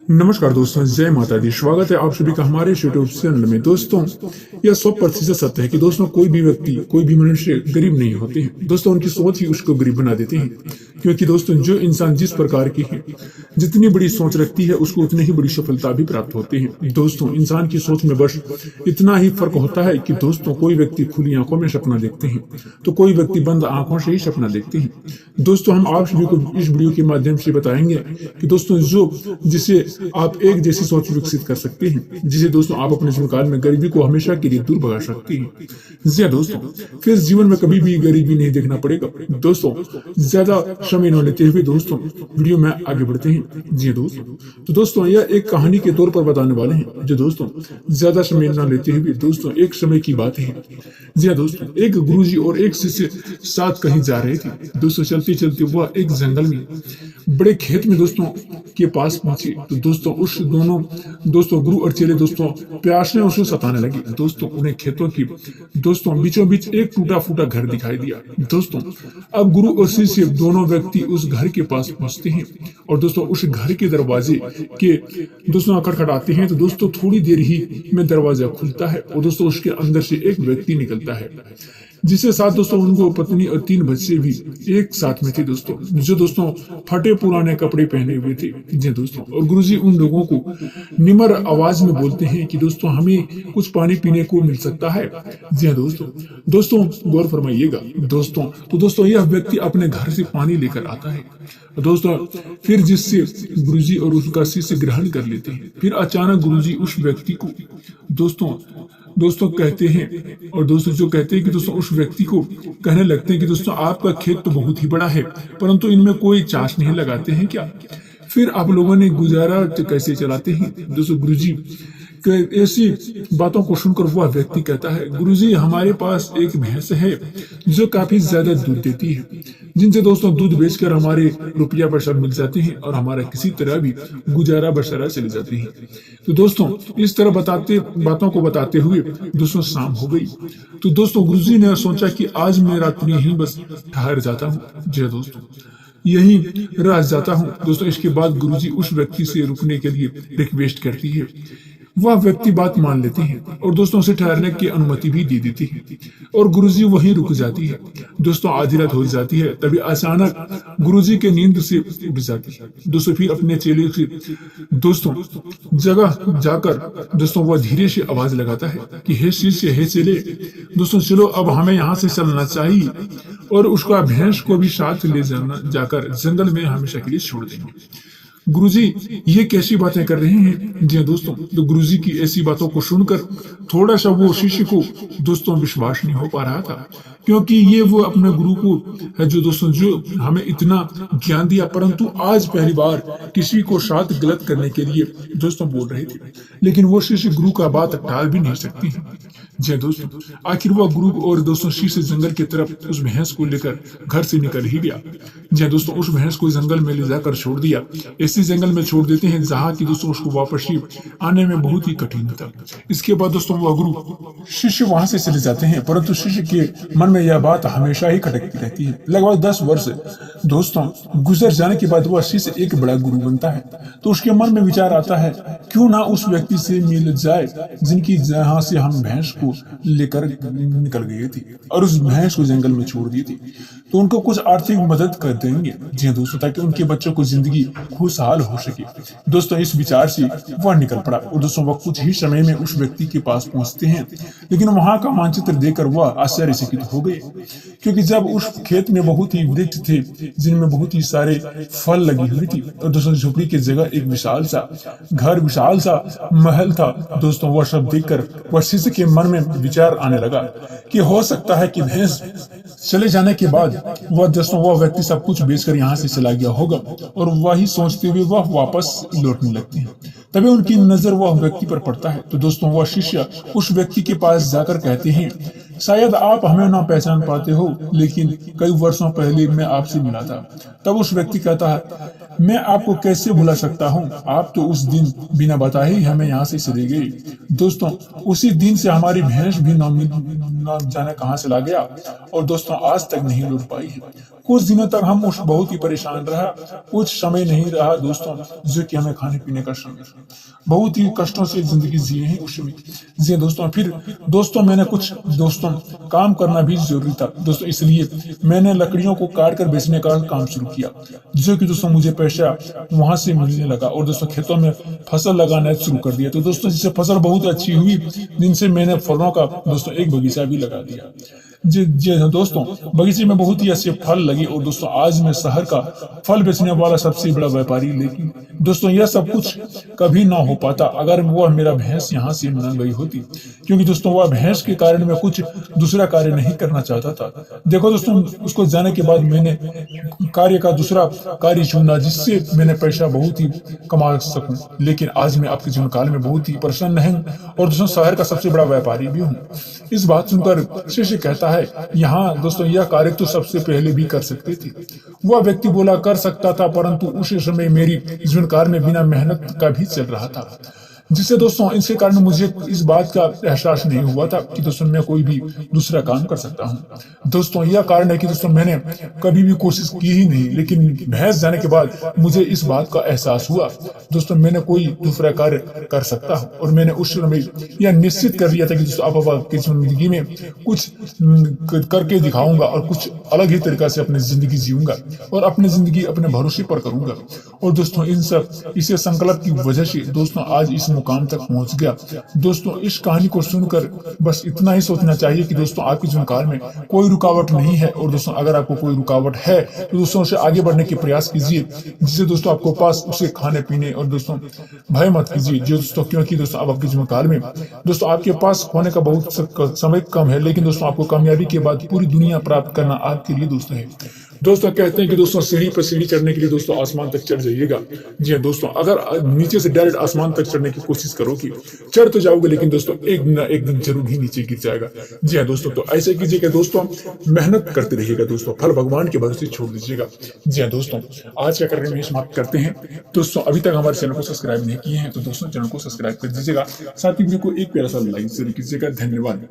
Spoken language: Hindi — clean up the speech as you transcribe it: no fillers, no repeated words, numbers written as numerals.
नमस्कार दोस्तों, जय माता दी। स्वागत है आप सभी का हमारे यूट्यूब चैनल में। दोस्तों, यह 100% सत्य है कि दोस्तों कोई भी व्यक्ति, कोई भी मनुष्य गरीब नहीं होते हैं। दोस्तों, उनकी सोच ही उसको गरीब बना देते हैं। क्योंकि दोस्तों, जो इंसान जिस प्रकार की है, जितनी बड़ी सोच रखती है, उसको उतनी ही बड़ी सफलता भी प्राप्त होती है। दोस्तों, इंसान की सोच में बस इतना ही फर्क होता है कि दोस्तों कोई व्यक्ति खुली आंखों में सपना देखते हैं, तो कोई व्यक्ति बंद आंखों से ही सपना देखते हैं। दोस्तों, हम आप सभी को इस वीडियो के माध्यम से बताएंगे कि दोस्तों जिसे आप एक जैसी सोच विकसित कर सकते हैं, जिसे दोस्तों आप अपने जीवन काल में गरीबी को हमेशा के लिए दूर भगा सकते हैं। जी हाँ दोस्तों, फिर जीवन में कभी भी गरीबी नहीं देखना पड़ेगा। दोस्तों, ज्यादा समय न लेते हुए दोस्तों वीडियो में आगे बढ़ते हैं। जी हाँ दोस्तों, तो दोस्तों यह एक कहानी के तौर पर बताने वाले हैं, जो दोस्तों ज्यादा समय न लेते हुए दोस्तों एक समय की बात है। जी हाँ दोस्तों, एक गुरुजी और एक शिष्य साथ कहीं जा रहे थे। दोस्तों, चलते चलते वह एक जंगल में बड़े खेत में दोस्तों के पास पहुंचे। तो दोस्तों उस दोनों दोस्तों गुरु और चेले दोस्तों प्यास ने उसे सताने लगी। दोस्तों, उन्हें खेतों की दोस्तों बीचों बीच एक टूटा फूटा घर दिखाई दिया। दोस्तों, अब गुरु और शिष्य दोनों व्यक्ति उस घर के पास पहुंचते हैं और दोस्तों उस घर के दरवाजे के दोस्तों खटखटाते हैं। तो दोस्तों थोड़ी देर ही में दरवाजा खुलता है और दोस्तों उसके अंदर से एक व्यक्ति निकलता है, जिसके साथ दोस्तों उनको पत्नी और 3 बच्चे भी एक साथ में थे। दोस्तों, जो दोस्तों फटे पुराने कपड़े पहने हुए थे। जी दोस्तों, और गुरुजी उन लोगों को निम्र आवाज में बोलते हैं कि दोस्तों हमें कुछ पानी पीने को मिल सकता है। जी हाँ दोस्तों गौर फरमाइएगा। दोस्तों यह व्यक्ति अपने घर से पानी लेकर आता है। दोस्तों फिर जिससे गुरुजी और उसका शिष्य ग्रहण कर लेते हैं। फिर अचानक गुरुजी उस व्यक्ति को दोस्तों कहते हैं, और दोस्तों जो कहते हैं कि दोस्तों उस व्यक्ति को कहने लगते हैं कि दोस्तों आपका खेत तो बहुत ही बड़ा है, परंतु इनमें कोई चाष नहीं लगाते हैं क्या? फिर आप लोगों ने गुजारा कैसे चलाते हैं? दोस्तों गुरुजी ऐसी बातों को सुनकर वह व्यक्ति कहता है, गुरुजी हमारे पास एक भैंस है जो काफी ज्यादा दूध देती है, जिनसे दोस्तों दूध बेचकर हमारे रुपया पैसा मिल जाते हैं और हमारा किसी तरह भी गुजारा बसरा चली जाती है। तो दोस्तों इस तरह बातों को बताते हुए दोस्तों शाम हो गई। तो दोस्तों गुरुजी ने सोचा कि आज मैं रात्रि यहीं बस ठहर जाता हूँ। जी दोस्तों, यही रह जाता हूँ। दोस्तों इसके बाद गुरुजी उस व्यक्ति से रुकने के लिए रिक्वेस्ट करती है। वह व्यक्ति बात मान लेते हैं और दोस्तों उसे ठहरने की अनुमति भी दे देती है और गुरुजी वहीं रुक जाती है। दोस्तों आधी रात हो जाती है, तभी अचानक गुरुजी के नींद से उठ जाती है। दोस्तों फिर अपने चेले से दोस्तों जगह जाकर दोस्तों वह धीरे से आवाज लगाता है कि हे शिष्य, हे चेले, दोस्तों चलो अब हमें यहाँ से चलना चाहिए और उसका भैंस को भी साथ ले जाकर जंगल में हमेशा के लिए छोड़ देंगे। गुरुजी ये कैसी बातें कर रहे हैं? जी दोस्तों, तो गुरुजी की ऐसी बातों को सुनकर थोड़ा सा वो शिष्य को दोस्तों विश्वास नहीं हो पा रहा था, क्योंकि ये वो अपने गुरु को है जो दोस्तों जो हमें इतना ज्ञान दिया, परंतु आज पहली बार किसी को साथ गलत करने के लिए दोस्तों बोल रहे थे। लेकिन वो शिष्य गुरु का बात टाल भी नहीं सकती है। जी दोस्तों, आखिर वह गुरु और दोस्तों शिष्य जंगल की तरफ उस भैंस को लेकर घर से निकल ही गया। जी दोस्तों, उस भैंस को जंगल में ले जाकर छोड़ दिया। ऐसे जंगल में छोड़ देते हैं जहाँ की दोस्तों उसको वापस ही आने में बहुत ही कठिन था। इसके बाद दोस्तों वह गुरु शिष्य वहां से चले जाते हैं, परंतु शिष्य के मन में यह बात हमेशा ही खटकती रहती है। लगभग 10 वर्ष दोस्तों गुजर जाने के बाद वह शिष्य एक बड़ा गुरु बनता है। तो उसके मन में विचार आता है, क्यों ना उस व्यक्ति से मिल जाए जिनकी जहाँ से हम भैंस को लेकर निकल गए थे और उस भैंस को जंगल में छोड़ दी थी, तो उनको कुछ आर्थिक मदद कर देंगे। जी दोस्तों, ताकि उनके बच्चों को जिंदगी खुशहाल हो सके। दोस्तों इस विचार से वह निकल पड़ा और दोस्तों वह कुछ ही समय में उस व्यक्ति के पास पहुंचते हैं। लेकिन वहां का मानचित्र देखकर वह आश्चर्यचकित हो गए, क्योंकि जब उस खेत में बहुत ही वृक्ष थे जिनमें बहुत ही सारे फल लगी हुई थी, और दोस्तों झोपड़ी की जगह एक विशाल सा घर, विशाल सा महल था। दोस्तों वह सब देखकर वह शिष्य के मन में विचार आने लगा कि हो सकता है कि भैंस चले जाने के बाद वह व्यक्ति सब कुछ बेचकर यहाँ से चला गया होगा, और वही सोचते हुए वह वापस लौटने लगते हैं। तभी उनकी नजर वह व्यक्ति पर पड़ता है। तो दोस्तों वह शिष्य उस व्यक्ति के पास जाकर कहते हैं, शायद आप हमें ना पहचान पाते हो, लेकिन कई वर्षों पहले मैं आपसे मिला था। तब उस व्यक्ति कहता है, मैं आपको कैसे भुला सकता हूँ, आप तो उस दिन बिना बताए ही हमें यहाँ से चली गई। दोस्तों उसी दिन से हमारी भैंस भी न जाने कहाँ से ला गया और दोस्तों आज तक नहीं लौट पाई है। कुछ दिनों तक हम उस बहुत ही परेशान रहा, कुछ समय नहीं रहा दोस्तों जो कि हमें खाने पीने का समय, बहुत ही कष्टों से जिंदगी जिए हैं उस समय जी दोस्तों। फिर दोस्तों मैंने कुछ दोस्तों काम करना भी जरूरी था दोस्तों, इसलिए मैंने लकड़ियों को काट कर बेचने का काम शुरू किया, जो कि दोस्तों मुझे पैसा वहां से मिलने लगा और दोस्तों खेतों में फसल लगाना शुरू कर दिया। तो दोस्तों जिससे फसल बहुत अच्छी हुई, जिनसे मैंने फलों का दोस्तों एक बगीचा भी लगा दिया। जी जी दोस्तों, बगीचे में बहुत ही अच्छे फल लगे और दोस्तों आज मैं शहर का फल बेचने वाला सबसे बड़ा व्यापारी। लेकिन दोस्तों यह सब कुछ कभी ना हो पाता अगर वह मेरा भैंस यहाँ से न गई होती, क्योंकि दोस्तों वह भैंस के कारण मैं कुछ दूसरा कार्य नहीं करना चाहता था। देखो दोस्तों उसको जाने के बाद मैंने कार्य का दूसरा कार्य चुना जिससे मैंने पैसा बहुत ही कमा सकूं। लेकिन आज मैं आपके जीवन काल में बहुत ही प्रसन्न हूं और दोस्तों शहर का सबसे बड़ा व्यापारी भी हूं। इस बात सुनकर शिष्य कहता है, यहाँ दोस्तों यह कार्य तो सबसे पहले भी कर सकते थे। वह व्यक्ति बोला कर सकता था, परंतु उस समय मेरी जीवन काल में बिना मेहनत का भी चल रहा था, जिससे दोस्तों इसके कारण मुझे इस बात का एहसास नहीं हुआ था कि दोस्तों मैं कोई भी दूसरा काम कर सकता हूं। दोस्तों यह कारण है कि दोस्तों मैंने कभी भी कोशिश की ही नहीं, लेकिन भैंस जाने के बाद मुझे इस बात का एहसास हुआ दोस्तों मैंने कोई दूसरा कार्य कर सकता हूं। और मैंने उस समय यह निश्चित कर लिया था कि दोस्तों अब आपकी जिंदगी में कुछ करके दिखाऊंगा और कुछ अलग ही तरीका से अपनी जिंदगी जीऊंगा और अपनी जिंदगी अपने भरोसे पर करूंगा। और दोस्तों इन सब इसे संकल्प की वजह से दोस्तों आज इस मुकाम तक पहुंच गया। दोस्तों इस कहानी को सुनकर बस इतना ही सोचना चाहिए कि दोस्तों आपके जीवन काल में कोई रुकावट नहीं है, और दोस्तों अगर आपको कोई रुकावट है तो दोस्तों उसे आगे बढ़ने की प्रयास कीजिए, जिससे दोस्तों आपको पास उसे खाने पीने और दोस्तों भय मत कीजिए जो दोस्तों, क्योंकि दोस्तों अब आपके जीवन काल में दोस्तों आपके पास खोने का बहुत समय कम है, लेकिन दोस्तों आपको कामयाबी के बाद पूरी दुनिया प्राप्त करना आपके लिए दोस्तों है। दोस्तों कहते हैं कि दोस्तों सीढ़ी पर सीढ़ी चढ़ने के लिए दोस्तों आसमान तक चढ़ जाइएगा। जी हाँ दोस्तों, अगर नीचे से डायरेक्ट आसमान तक चढ़ने की कोशिश करोगे चढ़ तो जाओगे, लेकिन दोस्तों एक न एक दिन जरूर ही नीचे गिर जाएगा। जी हाँ दोस्तों, तो ऐसे कीजिएगा दोस्तों, मेहनत करते रहिएगा दोस्तों, फल भगवान के भरोसे छोड़ दीजिएगा। जी हाँ दोस्तों, आज का कार्यक्रम यही समाप्त करते हैं। दोस्तों अभी तक हमारे चैनल को सब्सक्राइब नहीं किए हैं तो दोस्तों चैनल को सब्सक्राइब कर दीजिएगा, साथ ही वीडियो को एक प्यारा सा लाइक जरूर कीजिएगा। धन्यवाद।